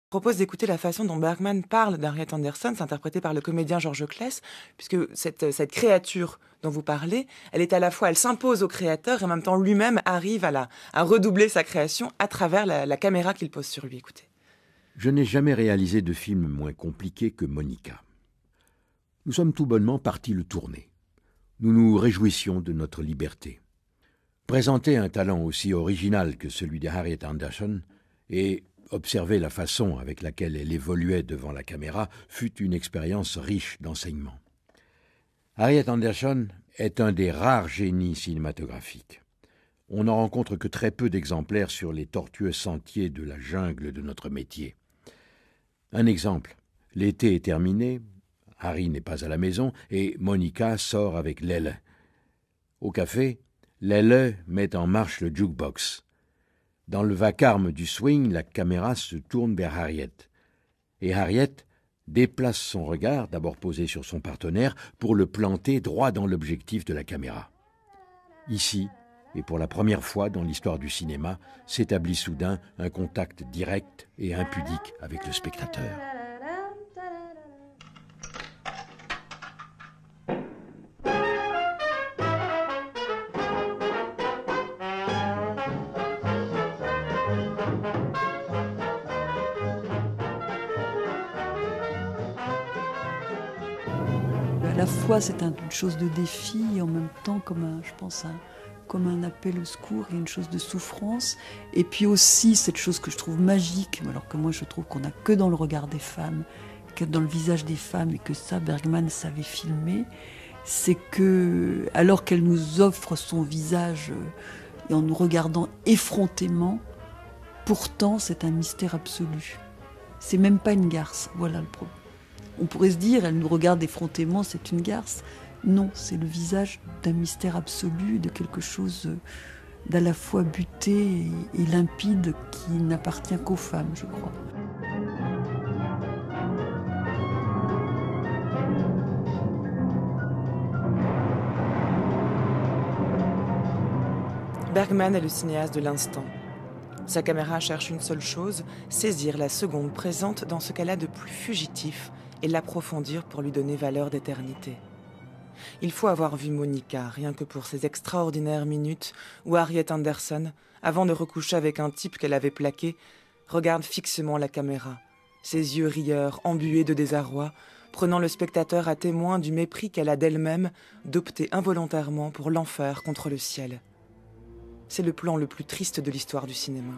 Propose d'écouter la façon dont Bergman parle d'Harriet Anderson, c'est interprété par le comédien Georges Claes, puisque cette créature dont vous parlez, elle est à la fois, elle s'impose au créateur et en même temps lui-même arrive à redoubler sa création à travers la caméra qu'il pose sur lui. Écoutez. Je n'ai jamais réalisé de film moins compliqué que Monica. Nous sommes tout bonnement partis le tourner. Nous nous réjouissions de notre liberté. Présenter un talent aussi original que celui de Harriet Anderson et observer la façon avec laquelle elle évoluait devant la caméra fut une expérience riche d'enseignements. Harriet Anderson est un des rares génies cinématographiques. On n'en rencontre que très peu d'exemplaires sur les tortueux sentiers de la jungle de notre métier. Un exemple, l'été est terminé, Harry n'est pas à la maison et Monica sort avec Lelle. Au café, Lelle met en marche le jukebox. Dans le vacarme du swing, la caméra se tourne vers Harriet. Et Harriet déplace son regard, d'abord posé sur son partenaire, pour le planter droit dans l'objectif de la caméra. Ici, et pour la première fois dans l'histoire du cinéma, s'établit soudain un contact direct et impudique avec le spectateur. À la fois, c'est une chose de défi et en même temps, comme un appel au secours et une chose de souffrance. Et puis aussi, cette chose que je trouve magique, alors que moi je trouve qu'on n'a que dans le regard des femmes, que dans le visage des femmes, et que ça, Bergman savait filmer, c'est que, alors qu'elle nous offre son visage et en nous regardant effrontément, pourtant c'est un mystère absolu. C'est même pas une garce, voilà le problème. On pourrait se dire, elle nous regarde effrontément, c'est une garce. Non, c'est le visage d'un mystère absolu, de quelque chose d'à la fois buté et limpide qui n'appartient qu'aux femmes, je crois. Bergman est le cinéaste de l'instant. Sa caméra cherche une seule chose, saisir la seconde présente dans ce qu'elle a de plus fugitif et l'approfondir pour lui donner valeur d'éternité. Il faut avoir vu Monica, rien que pour ces extraordinaires minutes où Harriet Anderson, avant de recoucher avec un type qu'elle avait plaqué, regarde fixement la caméra, ses yeux rieurs, embués de désarroi, prenant le spectateur à témoin du mépris qu'elle a d'elle-même d'opter involontairement pour l'enfer contre le ciel. C'est le plan le plus triste de l'histoire du cinéma.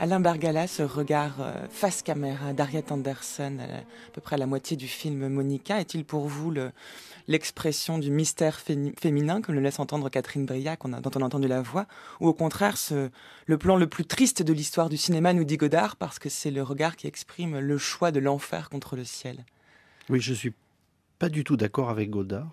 Alain Bergala, ce regard face caméra d'Harriet Anderson, à peu près à la moitié du film Monica, est-il pour vous l'expression du mystère féminin, comme le laisse entendre Catherine Briac, dont on a entendu la voix, ou au contraire le plan le plus triste de l'histoire du cinéma, nous dit Godard, parce que c'est le regard qui exprime le choix de l'enfer contre le ciel? Oui, je suis pas du tout d'accord avec Godard,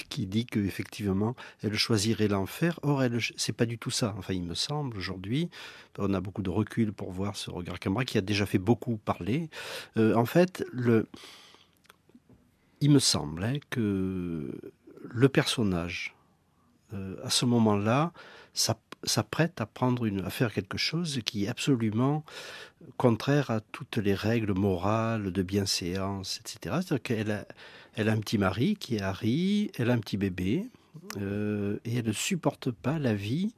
qui dit qu'effectivement, elle choisirait l'enfer. Or, c'est pas du tout ça. Enfin, il me semble, aujourd'hui, on a beaucoup de recul pour voir ce regard caméra qui a déjà fait beaucoup parler. En fait, il me semble que le personnage, à ce moment-là, s'apprête à faire quelque chose qui est absolument contraire à toutes les règles morales de bienséance, etc. C'est-à-dire elle a un petit mari qui est Harry, elle a un petit bébé, et elle ne supporte pas la vie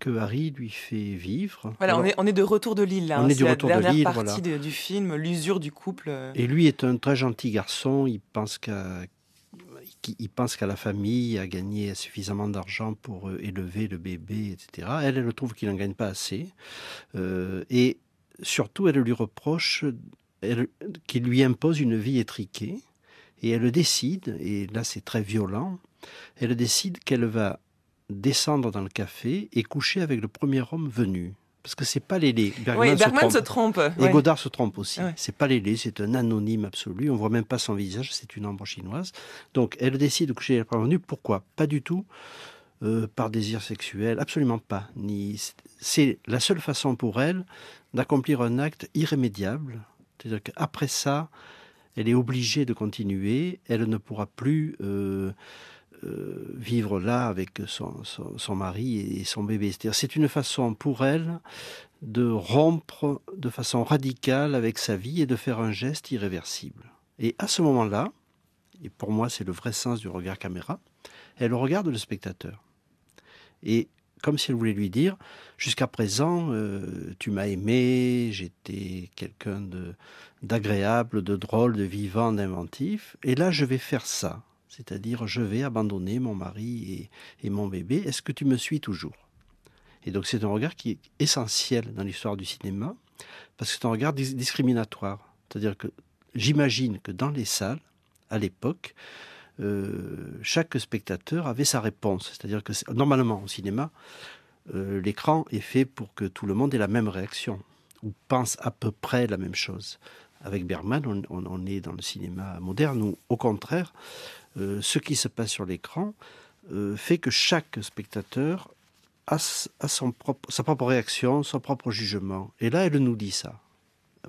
que Harry lui fait vivre. Voilà, alors, on est de retour de l'île, là. On est du retour de l'île, la dernière voilà. partie du film, l'usure du couple. Et lui est un très gentil garçon, il pense qu'à la famille, à gagner suffisamment d'argent pour élever le bébé, etc. Elle trouve qu'il n'en gagne pas assez. Et surtout, elle lui reproche qu'il lui impose une vie étriquée. Et elle décide, et là c'est très violent, elle décide qu'elle va descendre dans le café et coucher avec le premier homme venu. Parce que c'est pas Lélé. Bergman se trompe. Et Godard se trompe aussi. Ouais. C'est pas Lélé, c'est un anonyme absolu. On voit même pas son visage, c'est une ombre chinoise. Donc elle décide de coucher avec le premier venu. Pourquoi? Pas du tout par désir sexuel, absolument pas. C'est la seule façon pour elle d'accomplir un acte irrémédiable. C'est-à-dire qu'après ça, elle est obligée de continuer, elle ne pourra plus vivre là avec son mari et son bébé. C'est-à-dire c'est une façon pour elle de rompre de façon radicale avec sa vie et de faire un geste irréversible. Et à ce moment-là, et pour moi c'est le vrai sens du regard caméra, elle regarde le spectateur. Et comme si elle voulait lui dire, jusqu'à présent, tu m'as aimé, j'étais quelqu'un d'agréable, de drôle, de vivant, d'inventif, et là je vais faire ça. C'est-à-dire, je vais abandonner mon mari et mon bébé. Est-ce que tu me suis toujours ? Et donc, c'est un regard qui est essentiel dans l'histoire du cinéma, parce que c'est un regard discriminatoire. C'est-à-dire que j'imagine que dans les salles, à l'époque, chaque spectateur avait sa réponse. C'est-à-dire que, normalement, au cinéma, l'écran est fait pour que tout le monde ait la même réaction, ou pense à peu près la même chose. Avec Bergman, on est dans le cinéma moderne, où, au contraire, ce qui se passe sur l'écran fait que chaque spectateur a sa propre réaction, son propre jugement. Et là, elle nous dit ça.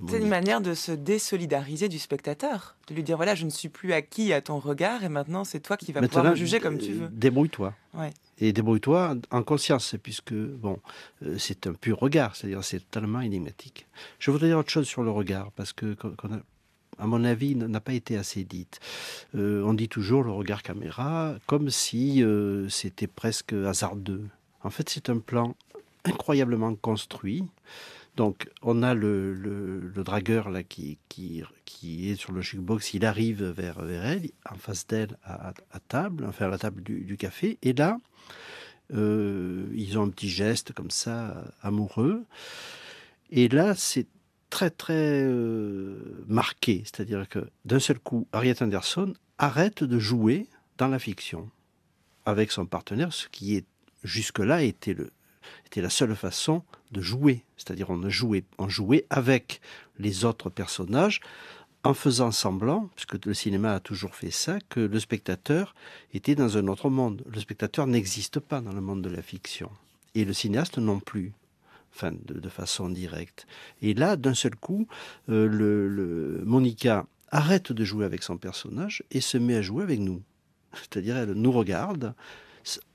C'est une manière de se désolidariser du spectateur, de lui dire voilà, je ne suis plus acquis à ton regard et maintenant c'est toi qui vas pouvoir me juger comme tu veux. Débrouille-toi. Ouais. Et débrouille-toi en conscience, puisque c'est un pur regard, c'est-à-dire c'est totalement énigmatique. Je voudrais dire autre chose sur le regard, parce que à mon avis, n'a pas été assez dite. On dit toujours le regard caméra, comme si c'était presque hasardeux. En fait, c'est un plan incroyablement construit. Donc, on a le dragueur là, qui est sur le jukebox, il arrive vers elle, en face d'elle à table, enfin à la table du café, et là, ils ont un petit geste comme ça, amoureux. Et là, c'est très très marqué, c'est-à-dire que d'un seul coup, Harriet Andersson arrête de jouer dans la fiction avec son partenaire, ce qui est jusque-là était la seule façon de jouer, c'est-à-dire on jouait avec les autres personnages en faisant semblant, puisque le cinéma a toujours fait ça, que le spectateur était dans un autre monde. Le spectateur n'existe pas dans le monde de la fiction, et le cinéaste non plus. Enfin, de façon directe. Et là, d'un seul coup, Monica arrête de jouer avec son personnage et se met à jouer avec nous. C'est-à-dire, elle nous regarde.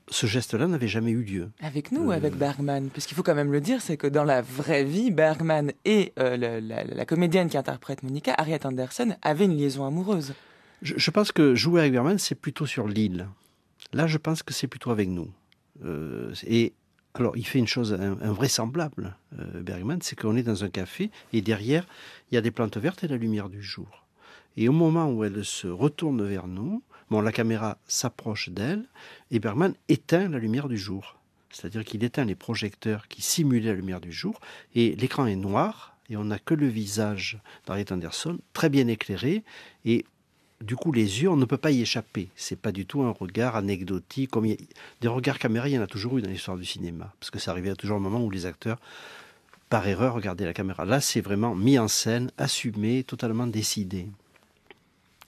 Ce geste-là n'avait jamais eu lieu. Avec nous ou avec Bergman ? Puisqu'il faut quand même le dire, c'est que dans la vraie vie, Bergman et la comédienne qui interprète Monica, Harriet Andersson, avaient une liaison amoureuse. Je pense que jouer avec Bergman, c'est plutôt sur l'île. Là, je pense que c'est plutôt avec nous. Alors, il fait une chose invraisemblable, Bergman, c'est qu'on est dans un café et derrière, il y a des plantes vertes et la lumière du jour. Et au moment où elle se retourne vers nous, la caméra s'approche d'elle et Bergman éteint la lumière du jour. C'est-à-dire qu'il éteint les projecteurs qui simulaient la lumière du jour et l'écran est noir et on n'a que le visage d'Harriet Andersson, très bien éclairé et du coup, les yeux, on ne peut pas y échapper. C'est pas du tout un regard anecdotique. Des regards caméra, il y en a toujours eu dans l'histoire du cinéma. Parce que ça arrivait à toujours un moment où les acteurs, par erreur, regardaient la caméra. Là, c'est vraiment mis en scène, assumé, totalement décidé.